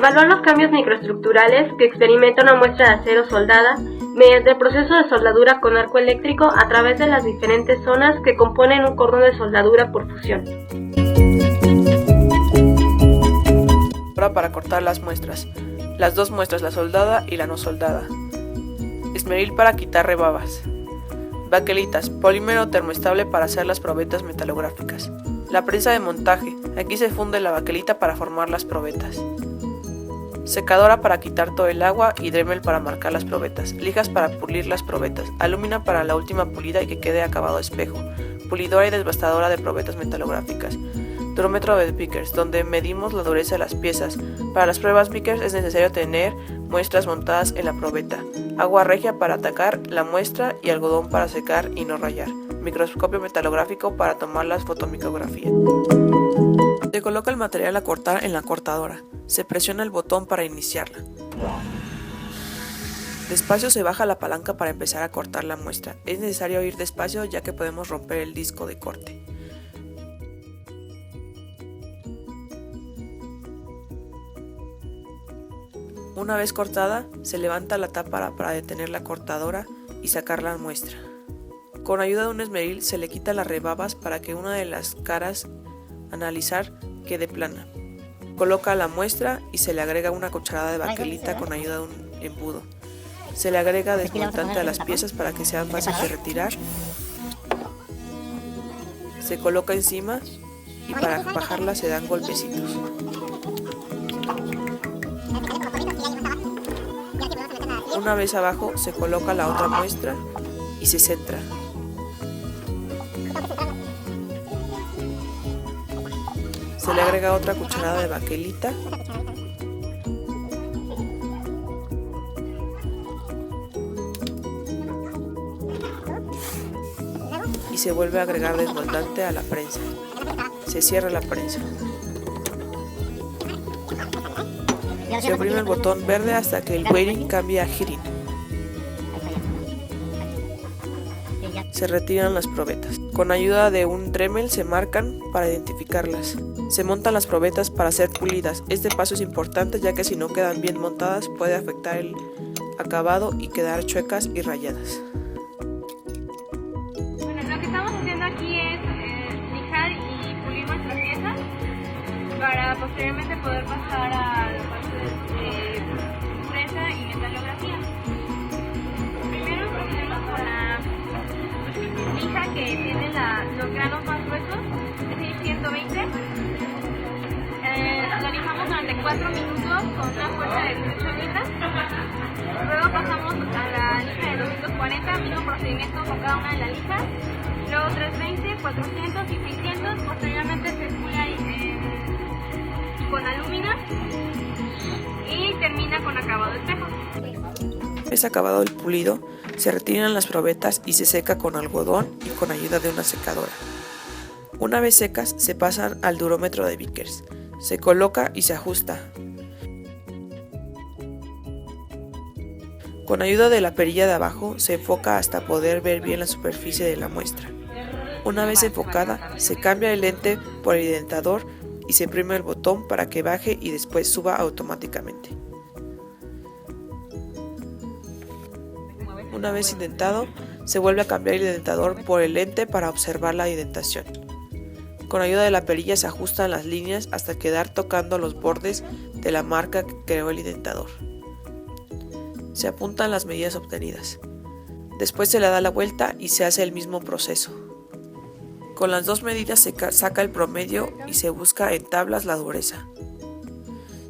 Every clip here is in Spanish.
evaluar los cambios microestructurales que experimenta una muestra de acero soldada mediante el proceso de soldadura con arco eléctrico a través de las diferentes zonas que componen un cordón de soldadura por fusión. Ahora para cortar las muestras. Las dos muestras, la soldada y la no soldada. Esmeril para quitar rebabas. Baquelitas, polímero termoestable para hacer las probetas metalográficas. La prensa de montaje, aquí se funde la baquelita para formar las probetas. Secadora para quitar todo el agua y Dremel para marcar las probetas. Lijas para pulir las probetas. Alúmina para la última pulida y que quede acabado espejo. Pulidora y desbastadora de probetas metalográficas. Durómetro de Vickers, donde medimos la dureza de las piezas. Para las pruebas Vickers es necesario tener muestras montadas en la probeta. Agua regia para atacar la muestra y algodón para secar y no rayar. Microscopio metalográfico para tomar las fotomicrografías. Se coloca el material a cortar en la cortadora. Se presiona el botón para iniciarla. Despacio se baja la palanca para empezar a cortar la muestra. Es necesario ir despacio ya que podemos romper el disco de corte. Una vez cortada, se levanta la tapa para detener la cortadora y sacar la muestra. Con ayuda de un esmeril se le quita las rebabas para que una de las caras analizar quede plana. Coloca la muestra y se le agrega una cucharada de baquelita con ayuda de un embudo. Se le agrega desmontante a las piezas para que sean fáciles de retirar. Se coloca encima y para bajarla se dan golpecitos. Una vez abajo se coloca la otra muestra y se centra. Se le agrega otra cucharada de baquelita. Y se vuelve a agregar desmoldante a la prensa. Se cierra la prensa. Se oprime el botón verde hasta que el weighting cambie a heating. Se retiran las probetas. Con ayuda de un Dremel se marcan para identificarlas. Se montan las probetas para ser pulidas. Este paso es importante ya que si no quedan bien montadas puede afectar el acabado y quedar chuecas y rayadas. Bueno, lo que estamos haciendo aquí es lijar y pulir nuestras piezas para posteriormente poder pasar a la parte de prensa y metalografía. Primero procedemos con la lija que tiene los granos más gruesos, es decir, 120. Lo lijamos durante 4 minutos con una fuerza de 18 libras. Luego pasamos a la lija de 240, mismo procedimiento con cada una de las lijas. Luego 320, 400 y 600. Posteriormente se pula con alúmina y termina con acabado espejo. Es acabado el pulido, se retiran las probetas y se seca con algodón y con ayuda de una secadora. Una vez secas, se pasan al durómetro de Vickers. Se coloca y se ajusta. Con ayuda de la perilla de abajo, se enfoca hasta poder ver bien la superficie de la muestra. Una vez enfocada, se cambia el lente por el identador y se oprime el botón para que baje y después suba automáticamente. Una vez indentado, se vuelve a cambiar el identador por el lente para observar la indentación. Con ayuda de la perilla se ajustan las líneas hasta quedar tocando los bordes de la marca que creó el identador. Se apuntan las medidas obtenidas. Después se le da la vuelta y se hace el mismo proceso. Con las dos medidas se saca el promedio y se busca en tablas la dureza.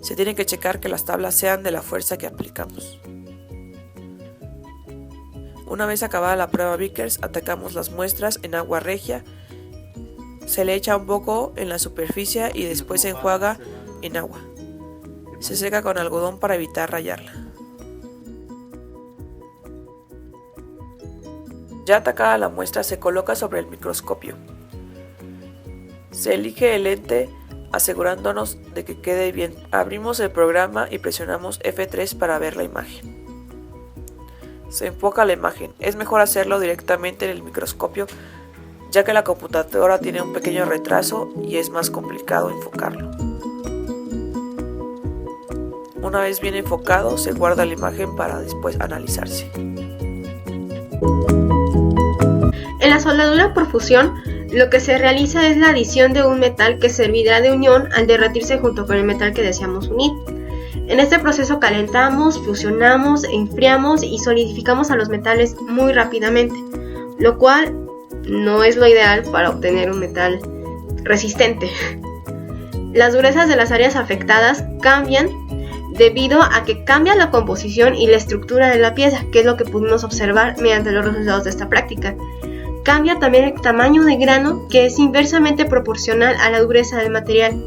Se tiene que checar que las tablas sean de la fuerza que aplicamos. Una vez acabada la prueba Vickers, atacamos las muestras en agua regia. Se le echa un poco en la superficie y después se enjuaga en agua. Se seca con algodón para evitar rayarla. Ya atacada la muestra se coloca sobre el microscopio. Se elige el lente asegurándonos de que quede bien. Abrimos el programa y presionamos F3 para ver la imagen. Se enfoca la imagen. Es mejor hacerlo directamente en el microscopio ya que la computadora tiene un pequeño retraso y es más complicado enfocarlo. Una vez bien enfocado, se guarda la imagen para después analizarse. En la soldadura por fusión, lo que se realiza es la adición de un metal que servirá de unión al derretirse junto con el metal que deseamos unir. En este proceso calentamos, fusionamos, enfriamos y solidificamos a los metales muy rápidamente, lo cual no es lo ideal para obtener un metal resistente. Las durezas de las áreas afectadas cambian debido a que cambia la composición y la estructura de la pieza, que es lo que pudimos observar mediante los resultados de esta práctica. Cambia también el tamaño de grano, que es inversamente proporcional a la dureza del material.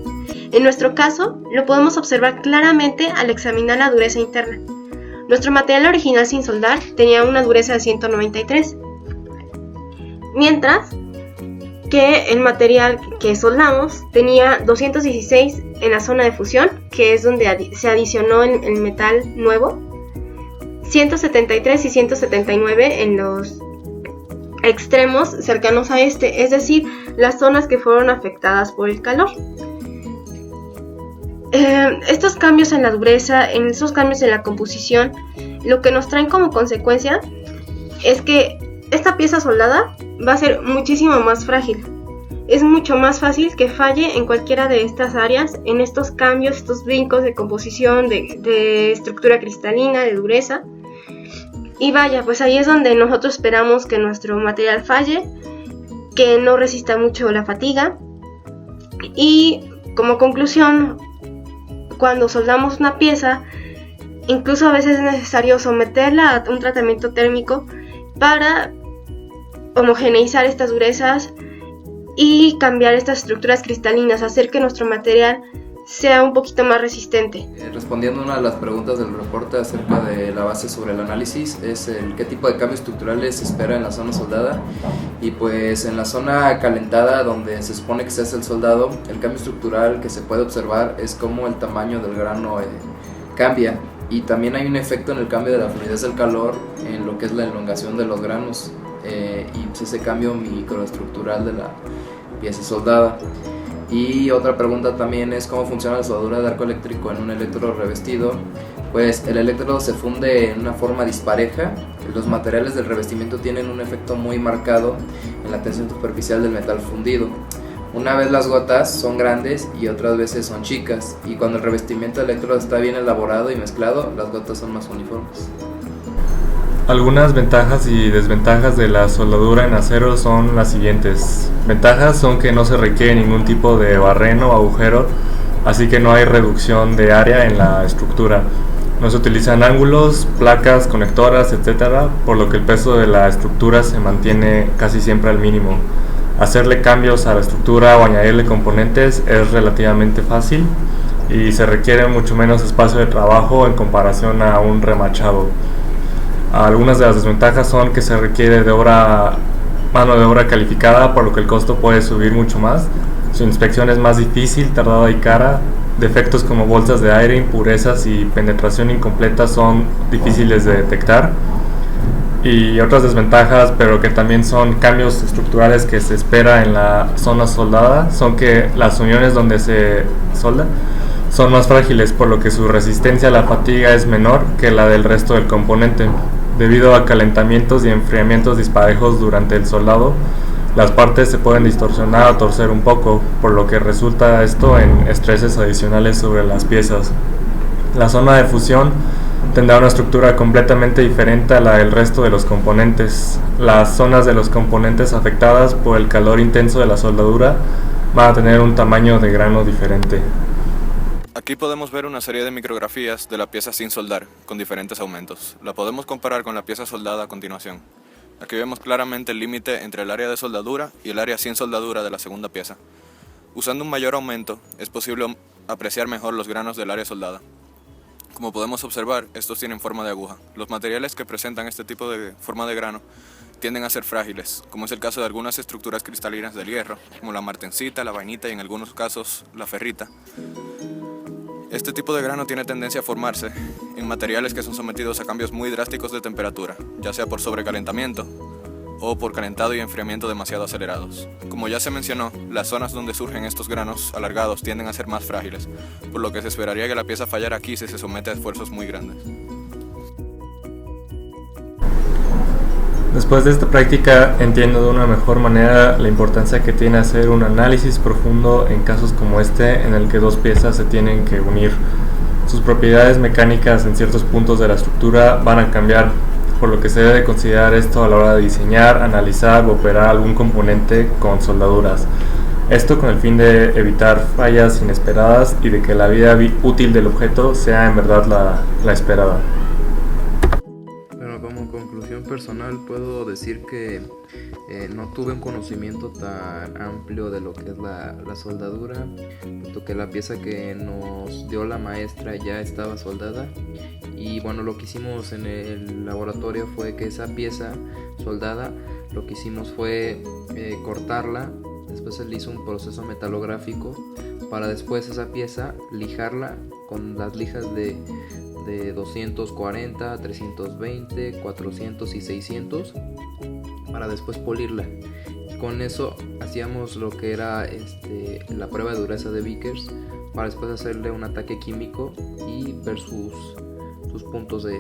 En nuestro caso, lo podemos observar claramente al examinar la dureza interna. Nuestro material original sin soldar tenía una dureza de 193, mientras que el material que soldamos tenía 216 en la zona de fusión, que es donde se adicionó el metal nuevo, 173 y 179 en los extremos cercanos a este, es decir, las zonas que fueron afectadas por el calor. Estos cambios en la dureza, en esos cambios en la composición, lo que nos traen como consecuencia es que esta pieza soldada va a ser muchísimo más frágil. Es mucho más fácil que falle en cualquiera de estas áreas, en estos cambios, estos brincos de composición, de estructura cristalina, de dureza. Y vaya, pues ahí es donde nosotros esperamos que nuestro material falle, que no resista mucho la fatiga. Y como conclusión, cuando soldamos una pieza, incluso a veces es necesario someterla a un tratamiento térmico para homogeneizar estas durezas y cambiar estas estructuras cristalinas, hacer que nuestro material sea un poquito más resistente. Respondiendo a una de las preguntas del reporte acerca de la base sobre el análisis, es el qué tipo de cambios estructurales se espera en la zona soldada. Y pues en la zona calentada, donde se supone que se hace el soldado, el cambio estructural que se puede observar es cómo el tamaño del grano cambia, y también hay un efecto en el cambio de la fluidez del calor en lo que es la elongación de los granos, y pues ese cambio microestructural de la pieza soldada. Y otra pregunta también es cómo funciona la soldadura de arco eléctrico en un electrodo revestido. Pues el electrodo se funde en una forma dispareja. Los materiales del revestimiento tienen un efecto muy marcado en la tensión superficial del metal fundido. Una vez las gotas son grandes y otras veces son chicas, y cuando el revestimiento del electrodo está bien elaborado y mezclado, las gotas son más uniformes. Algunas ventajas y desventajas de la soldadura en acero son las siguientes. Ventajas son que no se requiere ningún tipo de barreno o agujero, así que no hay reducción de área en la estructura. No se utilizan ángulos, placas, conectoras, etc., por lo que el peso de la estructura se mantiene casi siempre al mínimo. Hacerle cambios a la estructura o añadirle componentes es relativamente fácil y se requiere mucho menos espacio de trabajo en comparación a un remachado. Algunas de las desventajas son que se requiere mano de obra calificada, por lo que el costo puede subir mucho más. Su inspección es más difícil, tardada y cara. Defectos como bolsas de aire, impurezas y penetración incompleta son difíciles de detectar. Y otras desventajas, pero que también son cambios estructurales que se espera en la zona soldada, son que las uniones donde se solda son más frágiles, por lo que su resistencia a la fatiga es menor que la del resto del componente. Debido a calentamientos y enfriamientos disparejos durante el soldado, las partes se pueden distorsionar o torcer un poco, por lo que resulta esto en estreses adicionales sobre las piezas. La zona de fusión tendrá una estructura completamente diferente a la del resto de los componentes. Las zonas de los componentes afectadas por el calor intenso de la soldadura van a tener un tamaño de grano diferente. Aquí podemos ver una serie de micrografías de la pieza sin soldar, con diferentes aumentos. La podemos comparar con la pieza soldada a continuación. Aquí vemos claramente el límite entre el área de soldadura y el área sin soldadura de la segunda pieza. Usando un mayor aumento, es posible apreciar mejor los granos del área soldada. Como podemos observar, estos tienen forma de aguja. Los materiales que presentan este tipo de forma de grano tienden a ser frágiles, como es el caso de algunas estructuras cristalinas del hierro, como la martensita, la vainita y en algunos casos la ferrita. Este tipo de grano tiene tendencia a formarse en materiales que son sometidos a cambios muy drásticos de temperatura, ya sea por sobrecalentamiento o por calentado y enfriamiento demasiado acelerados. Como ya se mencionó, las zonas donde surgen estos granos alargados tienden a ser más frágiles, por lo que se esperaría que la pieza fallara aquí si se somete a esfuerzos muy grandes. Después de esta práctica entiendo de una mejor manera la importancia que tiene hacer un análisis profundo en casos como este, en el que dos piezas se tienen que unir. Sus propiedades mecánicas en ciertos puntos de la estructura van a cambiar, por lo que se debe considerar esto a la hora de diseñar, analizar o operar algún componente con soldaduras. Esto con el fin de evitar fallas inesperadas y de que la vida útil del objeto sea en verdad la esperada. Bueno, como conclusión personal puedo decir que no tuve un conocimiento tan amplio de lo que es la soldadura, puesto que la pieza que nos dio la maestra ya estaba soldada. Y bueno, lo que hicimos en el laboratorio fue que esa pieza soldada, lo que hicimos fue cortarla. Después se le hizo un proceso metalográfico para después esa pieza lijarla con las lijas de 240, 320, 400 y 600 para después polirla. Con eso hacíamos lo que era la prueba de dureza de Vickers para después hacerle un ataque químico y ver sus puntos de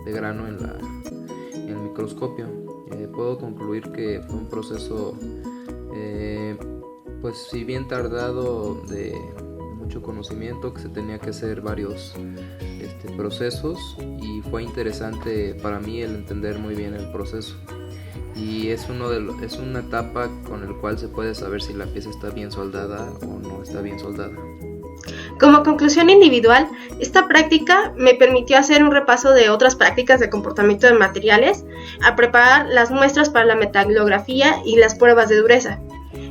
grano en el microscopio. Puedo concluir que fue un proceso pues si bien tardado, de mucho conocimiento, que se tenía que hacer varios procesos, y fue interesante para mí el entender muy bien el proceso, y es una etapa con el cual se puede saber si la pieza está bien soldada o no está bien soldada. Como conclusión individual, esta práctica me permitió hacer un repaso de otras prácticas de comportamiento de materiales, a preparar las muestras para la metalografía y las pruebas de dureza.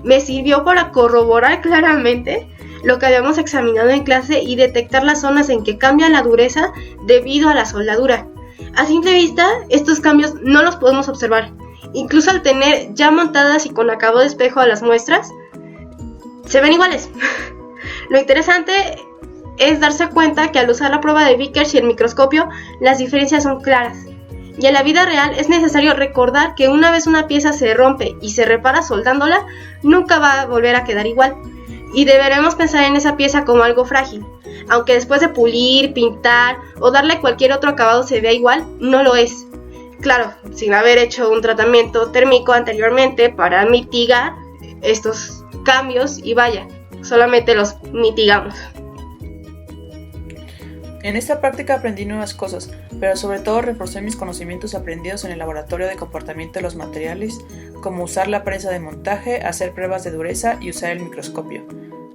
Me sirvió para corroborar claramente lo que habíamos examinado en clase y detectar las zonas en que cambia la dureza debido a la soldadura. A simple vista, estos cambios no los podemos observar. Incluso al tener ya montadas y con acabado de espejo a las muestras, se ven iguales. Lo interesante es darse cuenta que al usar la prueba de Vickers y el microscopio, las diferencias son claras. Y en la vida real es necesario recordar que una vez una pieza se rompe y se repara soldándola, nunca va a volver a quedar igual. Y deberemos pensar en esa pieza como algo frágil. Aunque después de pulir, pintar o darle cualquier otro acabado se vea igual, no lo es. Claro, sin haber hecho un tratamiento térmico anteriormente para mitigar estos cambios, y vaya, solamente los mitigamos. En esta práctica aprendí nuevas cosas, pero sobre todo reforcé mis conocimientos aprendidos en el laboratorio de comportamiento de los materiales, como usar la prensa de montaje, hacer pruebas de dureza y usar el microscopio.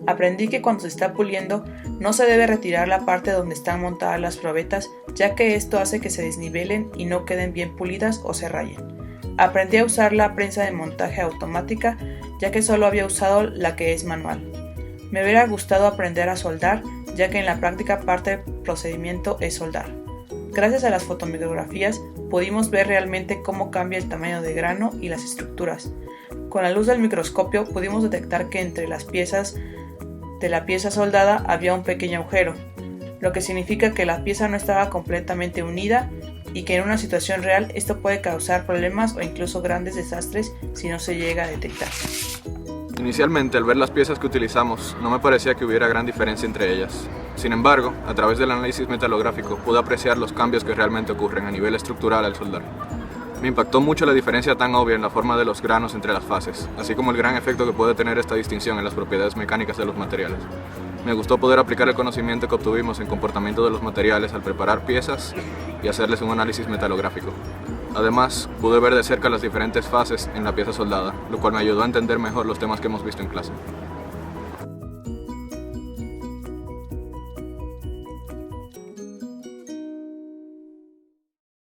Aprendí que cuando se está puliendo no se debe retirar la parte donde están montadas las probetas, ya que esto hace que se desnivelen y no queden bien pulidas o se rayen. Aprendí a usar la prensa de montaje automática, ya que solo había usado la que es manual. Me hubiera gustado aprender a soldar, ya que en la práctica parte del procedimiento es soldar. Gracias a las fotomicrografías pudimos ver realmente cómo cambia el tamaño de grano y las estructuras. Con la luz del microscopio pudimos detectar que entre las piezas de la pieza soldada había un pequeño agujero, lo que significa que la pieza no estaba completamente unida y que en una situación real esto puede causar problemas o incluso grandes desastres si no se llega a detectar. Inicialmente, al ver las piezas que utilizamos, no me parecía que hubiera gran diferencia entre ellas. Sin embargo, a través del análisis metalográfico pude apreciar los cambios que realmente ocurren a nivel estructural al soldar. Me impactó mucho la diferencia tan obvia en la forma de los granos entre las fases, así como el gran efecto que puede tener esta distinción en las propiedades mecánicas de los materiales. Me gustó poder aplicar el conocimiento que obtuvimos en comportamiento de los materiales al preparar piezas y hacerles un análisis metalográfico. Además, pude ver de cerca las diferentes fases en la pieza soldada, lo cual me ayudó a entender mejor los temas que hemos visto en clase.